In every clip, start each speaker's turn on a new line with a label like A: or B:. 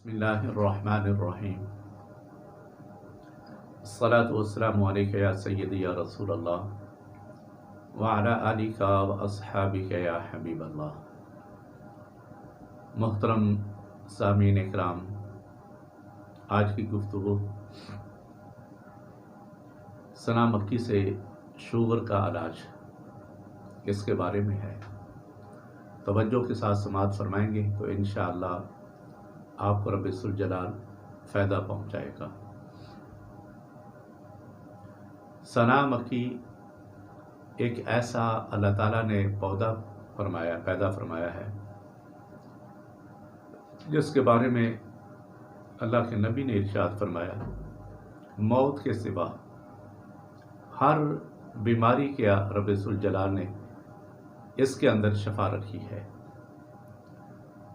A: बिस्मिल्लाहिर्रहमानिर्रहीम। अस्सलातु वस्सलामु अलैका या सय्यदी या रसूल अल्लाह व अला आलिका व अस्हाबिका या हबीब अल्लाह। मोहतरम सामीन इकराम, आज की गुफ्तगू सना मक्की से शुगर का इलाज इसके बारे में है। तवज्जो के साथ समाअत फरमाएंगे तो इंशाअल्लाह आपको रब्बुल जलाल फ़ायदा पहुँचाएगा। सना मक्की एक ऐसा अल्लाह ताला ने पैदा फरमाया है जिसके बारे में अल्लाह के नबी ने इरशाद फरमाया, मौत के सिवा हर बीमारी के रब्बुल जलाल ने इसके अंदर शफा रखी है।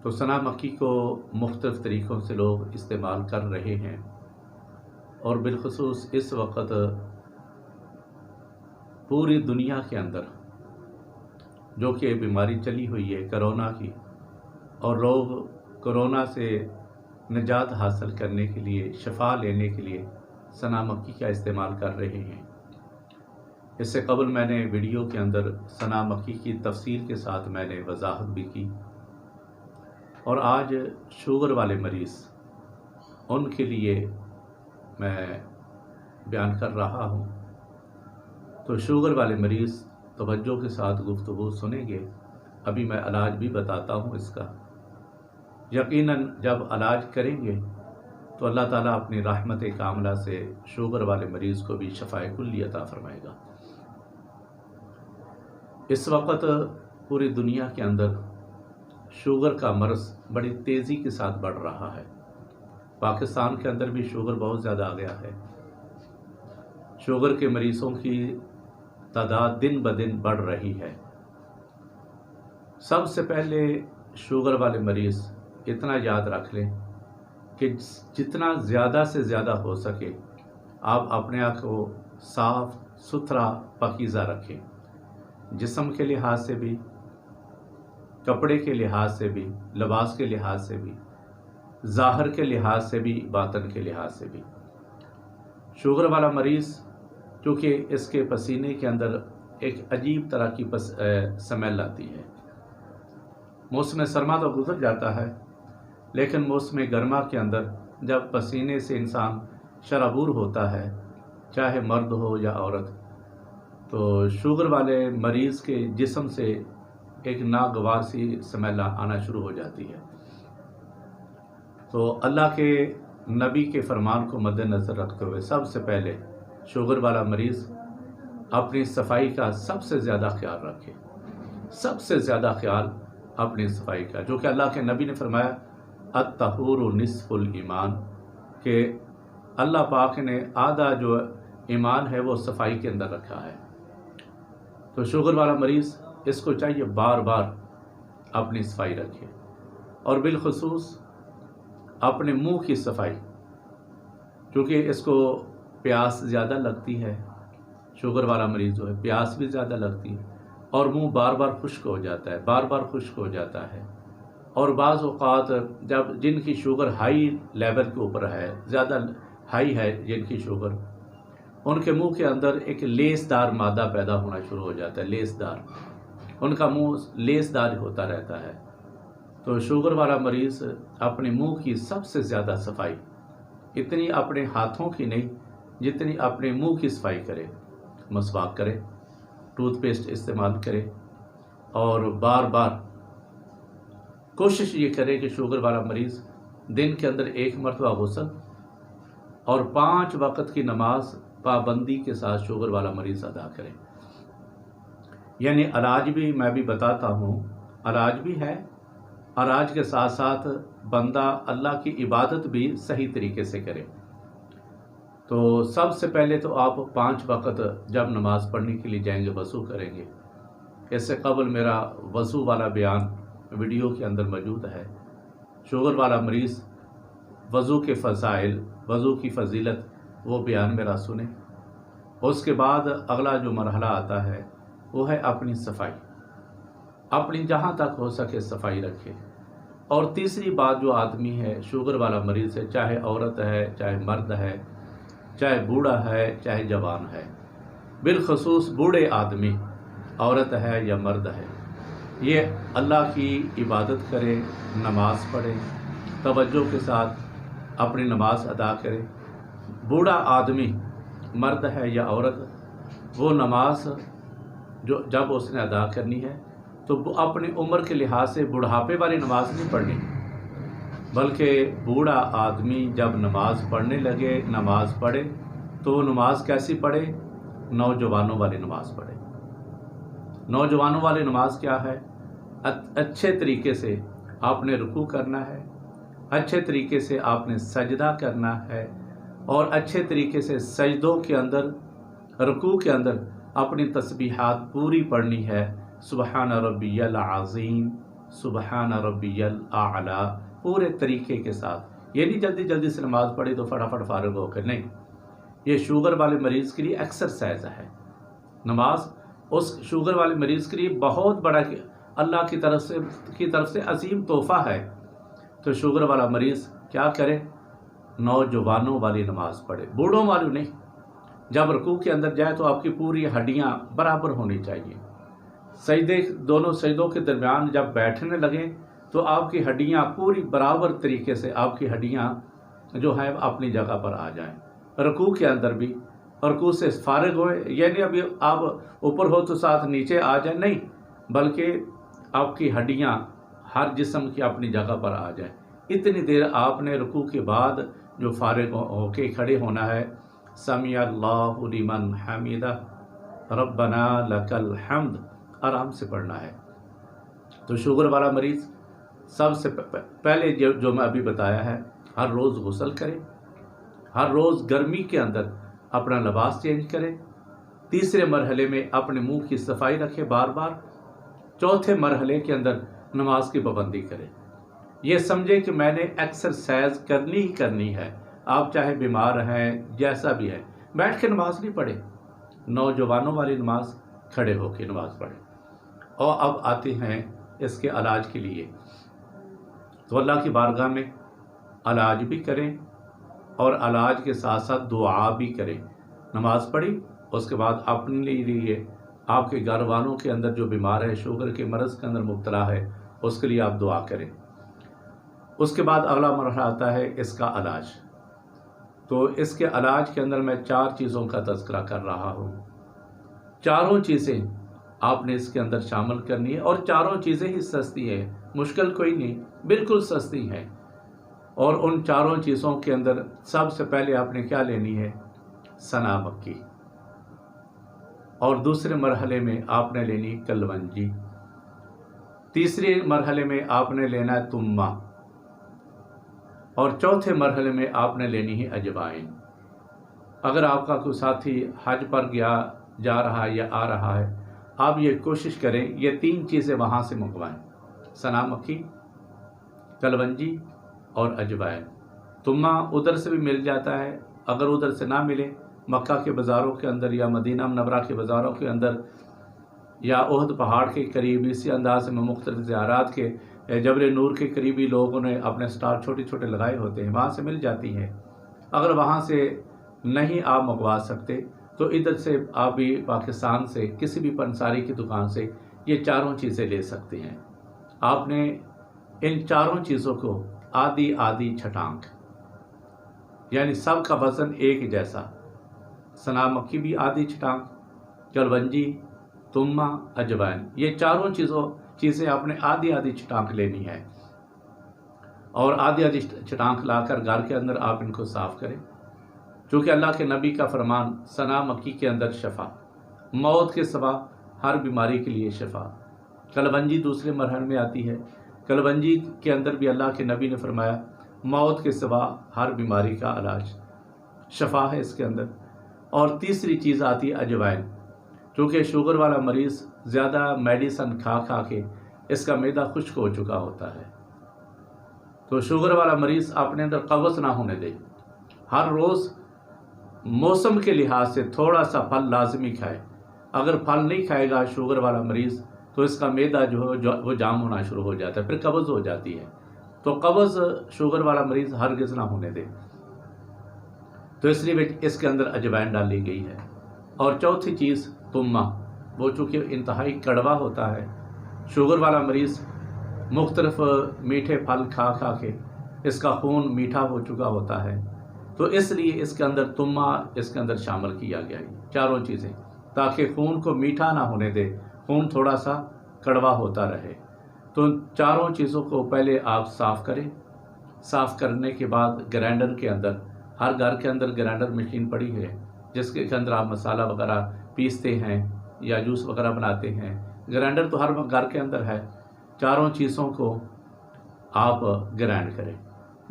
A: तो सना मक्की को मुख्तलिफ़ तरीक़ों से लोग इस्तेमाल कर रहे हैं और बिलखुसूस इस वक्त पूरी दुनिया के अंदर जो कि बीमारी चली हुई है कोरोना की, और लोग कोरोना से निजात हासिल करने के लिए, शफा लेने के लिए सना मक्की का इस्तेमाल कर रहे हैं। इससे कबल मैंने वीडियो के अंदर सना मक्की की तफसीर के साथ मैंने वजाहत भी की, और आज शुगर वाले मरीज़ उनके लिए मैं बयान कर रहा हूँ। तो शुगर वाले मरीज़ तवज्जो के साथ गुफ्तगू सुनेंगे। अभी मैं इलाज भी बताता हूँ इसका। यकीनन जब इलाज करेंगे तो अल्लाह ताला अपनी रहमत कामला से शुगर वाले मरीज़ को भी शफ़ाए कुल्ली अता फरमाएगा। इस वक्त पूरी दुनिया के अंदर शुगर का मर्ज़ बड़ी तेज़ी के साथ बढ़ रहा है। पाकिस्तान के अंदर भी शुगर बहुत ज़्यादा आ गया है। शुगर के मरीज़ों की तादाद दिन ब दिन बढ़ रही है। सबसे पहले शुगर वाले मरीज़ इतना याद रख लें कि जितना ज़्यादा से ज़्यादा हो सके आप अपने आप को साफ़ सुथरा पाकीज़ा रखें, जिस्म के लिहाज से भी, कपड़े के लिहाज से भी, लिबास के लिहाज से भी, ज़ाहिर के लिहाज से भी, बातन के लिहाज से भी। शुगर वाला मरीज़ चूँकि इसके पसीने के अंदर एक अजीब तरह की स्मेल आती है। मौसम सरमा तो गुजर जाता है, लेकिन मौसम गर्मा के अंदर जब पसीने से इंसान शराबूर होता है, चाहे मर्द हो या औरत, तो शुगर वाले मरीज़ के जिस्म से एक नागवार सी स्मेल आना शुरू हो जाती है। तो अल्लाह के नबी के फरमान को मद्देनज़र रखते हुए सबसे पहले शुगर वाला मरीज़ अपनी सफाई का सबसे ज़्यादा ख्याल रखे, सबसे ज़्यादा ख्याल अपनी सफाई का, जो कि अल्लाह के नबी ने फरमाया अत्तहूरु निस्फुल ईमान, कि अल्लाह पाक ने आधा जो ईमान है वो सफाई के अंदर रखा है। तो शुगर वाला मरीज़ इसको चाहिए बार बार अपनी सफाई रखे, और बिलखुसूस अपने मुंह की सफाई, क्योंकि इसको प्यास ज़्यादा लगती है। शुगर वाला मरीज़ जो है प्यास भी ज़्यादा लगती है और मुंह बार बार खुश्क हो जाता है, बार बार खुश्क हो जाता है। और बाज़ औक़ात जब जिनकी शुगर हाई लेवल के ऊपर है, ज़्यादा हाई है जिनकी शुगर, उनके मुंह के अंदर एक लेसदार मादा पैदा होना शुरू हो जाता है, लेसदार, उनका मुंह लेसदार होता रहता है। तो शुगर वाला मरीज़ अपने मुंह की सबसे ज़्यादा सफाई, इतनी अपने हाथों की नहीं जितनी अपने मुंह की सफाई करे, मसवाक करे, टूथपेस्ट इस्तेमाल करे, और बार बार कोशिश ये करे कि शुगर वाला मरीज़ दिन के अंदर एक मरतबा गुस्ल और 5 वक्त की नमाज पाबंदी के साथ शुगर वाला मरीज़ अदा करे। यानी इलाज भी मैं भी बताता हूँ, इलाज भी है, इलाज के साथ साथ बंदा अल्लाह की इबादत भी सही तरीके से करे। तो सबसे पहले तो आप 5 वक्त जब नमाज़ पढ़ने के लिए जाएंगे वज़ू करेंगे। इससे कबल मेरा वज़ू वाला बयान वीडियो के अंदर मौजूद है। शुगर वाला मरीज़ वज़ू के फ़ज़ाइल, वज़ू की फ़जीलत, वो बयान मेरा सुने। उसके बाद अगला जो मरहला आता है वो है अपनी सफाई। अपनी जहाँ तक हो सके सफाई रखें। اور تیسری بات، جو آدمی ہے شوگر والا مریض ہے، چاہے عورت ہے چاہے مرد ہے، چاہے بوڑھا ہے چاہے جوان ہے، بالخصوص بوڑھے آدمی، عورت ہے یا مرد ہے، یہ اللہ کی عبادت کرے، نماز پڑھے، توجہ کے ساتھ اپنی نماز ادا کرے۔ بوڑھا آدمی، مرد ہے یا عورت، وہ نماز جب اس نے ادا کرنی ہے تو اپنی عمر کے لحاظ سے بڑھاپے والی نماز نہیں پڑھنی، بلکہ بوڑھا آدمی جب نماز پڑھنے لگے، نماز پڑھے تو وہ نماز کیسی پڑھے؟ نوجوانوں والی نماز پڑھے۔ نوجوانوں والی نماز کیا ہے؟ اچھے طریقے سے آپ نے رکوع کرنا ہے، اچھے طریقے سے آپ نے سجدہ کرنا ہے، اور اچھے طریقے سے سجدوں کے اندر، رکوع کے اندر اپنی تسبیحات پوری پڑھنی ہے۔ سبحان ربی العظیم، سبحان ربی الاعلی، پورے طریقے کے ساتھ۔ یہ نہیں جلدی جلدی سے نماز پڑھی تو فٹافٹ فارغ ہو کر، نہیں، یہ شوگر والے مریض کے لیے ایکسرسائز ہے۔ نماز اس شوگر والے مریض کے لیے بہت بڑا اللہ کی طرف سے عظیم تحفہ ہے۔ تو شوگر والا مریض کیا کرے؟ نوجوانوں والی نماز پڑھے، بوڑھوں والی نہیں۔ جب رکوع کے اندر جائے تو آپ کی پوری ہڈیاں برابر ہونی چاہیے۔ دونوں سجدوں کے درمیان جب بیٹھنے لگیں تو آپ کی ہڈیاں پوری برابر طریقے سے، آپ کی ہڈیاں جو ہیں اپنی جگہ پر آ جائیں۔ رکوع کے اندر بھی رکوع سے فارغ ہوئے، یعنی ابھی آپ اوپر ہو تو ساتھ نیچے آ جائیں، نہیں، بلکہ آپ کی ہڈیاں ہر جسم کی اپنی جگہ پر آ جائیں۔ اتنی دیر آپ نے رکوع کے بعد جو فارغ ہو کے کھڑے ہونا ہے، سمیع اللہ لمن حمیدہ، ربنا لک الحمد، آرام سے پڑھنا ہے۔ تو شوگر والا مریض سب سے پہلے جو میں ابھی بتایا ہے، ہر روز غسل کرے، ہر روز گرمی کے اندر اپنا لباس چینج کرے، تیسرے مرحلے میں اپنے منہ کی صفائی رکھے بار بار، چوتھے مرحلے کے اندر نماز کی پابندی کرے۔ یہ سمجھے کہ میں نے ایکسرسائز کرنی ہی کرنی ہے، آپ چاہے بیمار ہیں، جیسا بھی ہے، بیٹھ کے نماز نہیں پڑھے، نوجوانوں والی نماز کھڑے ہو کے نماز پڑھے۔ اور اب آتے ہیں اس کے علاج کے لیے، تو اللہ کی بارگاہ میں علاج بھی کریں اور علاج کے ساتھ ساتھ دعا بھی کریں۔ نماز پڑھی، اس کے بعد اپنے لیے، آپ کے گھر والوں کے اندر جو بیمار ہے، شوگر کے مرض کے اندر مبتلا ہے، اس کے لیے آپ دعا کریں۔ اس کے بعد اگلا مرحلہ آتا ہے اس کا علاج۔ تو اس کے علاج کے اندر میں 4 چیزوں کا تذکرہ کر رہا ہوں۔ چاروں چیزیں آپ نے اس کے اندر شامل کرنی ہے، اور چاروں چیزیں ہی سستی ہیں، مشکل کوئی نہیں، بالکل سستی ہیں۔ اور ان چاروں چیزوں کے اندر سب سے پہلے آپ نے کیا لینی ہے؟ سنا مکی، اور دوسرے مرحلے میں آپ نے لینی کلونجی، تیسرے مرحلے میں آپ نے لینا ہے تمہ، اور چوتھے مرحلے میں آپ نے لینی ہے اجوائن۔ اگر آپ کا کوئی ساتھی حج پر جا رہا ہے یا آ رہا ہے، آپ یہ کوشش کریں یہ 3 چیزیں وہاں سے منگوائیں، سنا مکی، کلونجی اور اجوائن۔ تمہ ادھر سے بھی مل جاتا ہے، اگر ادھر سے نہ ملے، مکہ کے بازاروں کے اندر یا مدینہ منورہ کے بازاروں کے اندر یا احد پہاڑ کے قریب، اسی انداز میں مختلف زیارات کے، جبل نور کے قریبی لوگوں نے اپنے سٹال چھوٹے چھوٹے لگائے ہوتے ہیں، وہاں سے مل جاتی ہیں۔ اگر وہاں سے نہیں آپ منگوا سکتے تو ادھر سے آپ بھی پاکستان سے کسی بھی پنساری کی دکان سے یہ چاروں چیزیں لے سکتے ہیں۔ آپ نے ان چاروں چیزوں کو آدھی آدھی چھٹانک، یعنی سب کا وزن ایک جیسا، سنا مکی بھی آدھی چھٹانک، کلونجی، تمہ، اجوائن، یہ چاروں چیزیں آپ نے آدھی آدھی چھٹانک لینی ہے، اور آدھی آدھی چھٹانک لا کر گھر کے اندر آپ ان کو صاف کریں، چونکہ اللہ کے نبی کا فرمان، سنا مکی کے اندر شفا، موت کے سوا ہر بیماری کے لیے شفا۔ کلونجی دوسرے مرحلے میں آتی ہے، کلونجی کے اندر بھی اللہ کے نبی نے فرمایا موت کے سوا ہر بیماری کا علاج، شفا ہے اس کے اندر۔ اور تیسری چیز آتی ہے اجوائن، چونکہ شوگر والا مریض زیادہ میڈیسن کھا کھا کے اس کا معدہ خشک ہو چکا ہوتا ہے، تو شوگر والا مریض اپنے اندر قبض نہ ہونے دے، ہر روز موسم کے لحاظ سے تھوڑا سا پھل لازمی کھائے۔ اگر پھل نہیں کھائے گا شوگر والا مریض تو اس کا معدہ جو وہ جام ہونا شروع ہو جاتا ہے، پھر قبض ہو جاتی ہے۔ تو कब्ज़ शुगर वाला मरीज़ हरगिज़ ना होने दे। तो इसलिए इसके अंदर अजवाइन डाली गई है। और चौथी चीज़ तुम्मा, वो चूँकि इंतहाई कड़वा होता है, शुगर वाला मरीज़ मुख्तलिफ मीठे फल खा खा के इसका खून मीठा हो चुका होता है, तो इसलिए इसके अंदर तुम्मा इसके अंदर शामिल किया गया है, चारों चीज़ें, ताकि खून को मीठा ना होने दे, खून थोड़ा सा कड़वा होता रहे। तो चारों चीज़ों को पहले आप साफ़ करें। साफ़ करने के बाद ग्राइंडर के अंदर, हर घर के अंदर ग्राइंडर मशीन पड़ी है जिसके अंदर आप मसाला वगैरह पीसते हैं या जूस वगैरह बनाते हैं। ग्राइंडर तो हर घर के अंदर है। चारों चीज़ों को आप ग्राइंड करें।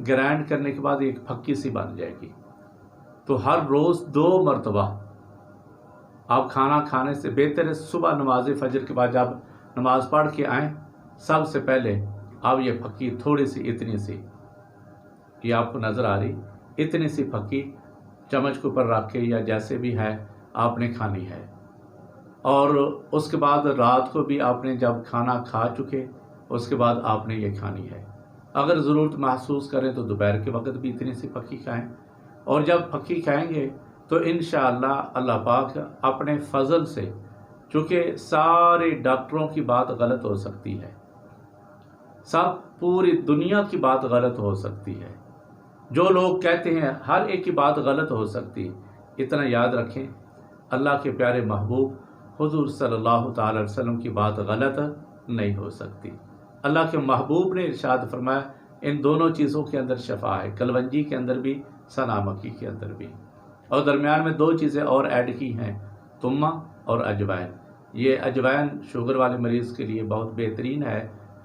A: ग्राइंड करने के बाद एक फक्की सी बन जाएगी। तो हर रोज़ 2 मरतबा आप खाना खाने से बेहतर है सुबह नमाज फजर के बाद जब नमाज पढ़ के आएँ, सबसे पहले आप ये फक्की थोड़ी सी, इतनी सी, ये आपको नज़र आ रही, इतनी सी फक्की चम्मच के ऊपर रख के या जैसे भी है आपने खानी है। और उसके बाद रात को भी आपने जब खाना खा चुके उसके बाद आपने ये खानी है। अगर ज़रूरत महसूस करें तो दोपहर के वक्त भी इतनी सी फक्की खाएं। और जब फक्की खाएंगे तो इंशाअल्लाह अल्लाह पाक अपने फजल से, चूँकि सारे डॉक्टरों की बात गलत हो सकती है, सब पूरी दुनिया की बात गलत हो सकती है, जो लोग कहते हैं हर एक की बात गलत हो सकती है, इतना याद रखें अल्लाह के प्यारे महबूब हुजूर सल्लल्लाहु ताला अलैहि वसल्लम की बात गलत नहीं हो सकती। अल्लाह के महबूब ने इरशाद फरमाया इन दोनों चीज़ों के अंदर शफा है, कलवंजी के अंदर भी, सना मक्की के अंदर भी। और दरमियान में 2 चीज़ें और ऐड की हैं, तुम्मा और अजवाइन। ये अजवाइन शुगर वाले मरीज़ के लिए बहुत बेहतरीन है,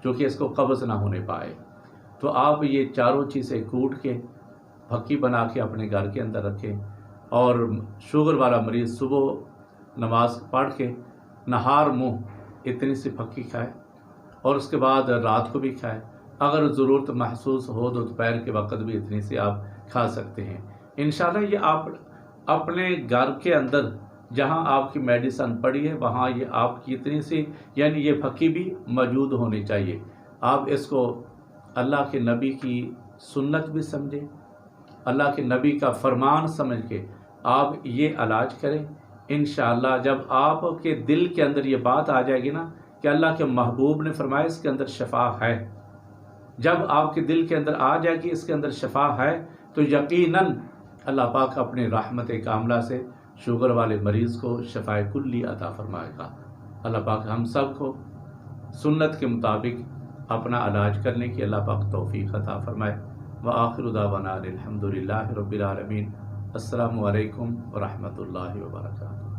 A: जो कि इसको कब्ज़ ना होने पाए। तो आप ये चारों चीज़ें कूट के फक्की बना के अपने घर के अंदर रखें। और शुगर वाला मरीज़ सुबह नमाज पढ़ के नहार मुँह इतनी सी फक्की खाए और उसके बाद रात को भी खाए। अगर ज़रूरत महसूस हो तो दोपहर के वक्त भी इतनी सी आप खा सकते हैं। इंशाल्लाह ये आप अपने घर के अंदर जहां आपकी मेडिसिन पड़ी है वहां ये आपकी इतनी सी, यानी ये फक्की भी मौजूद होनी चाहिए। आप इसको अल्लाह के नबी की सुन्नत भी समझें, अल्लाह के नबी का फरमान समझ के आप ये इलाज करें। इंशाअल्लाह जब आपके दिल के अंदर ये बात आ जाएगी ना कि अल्लाह के महबूब ने फरमाया इसके अंदर शफा है, जब आपके दिल के अंदर आ जाएगी इसके अंदर शफा है, तो यकीनन अल्लाह पाक अपनी रहमत कामला से शुगर वाले मरीज़ को शफाए कुल्ली अता फरमाएगा। अल्लाह पाक हम सब को सुन्नत के मुताबिक अपना इलाज करने की अल्लाह पाक तौफीक अता फरमाए। व आखिरु दावाना अल्हम्दुलिल्लाहि रब्बिल आलमीन। अस्सलामु अलैकुम व रहमतुल्लाहि व बरकातुहू।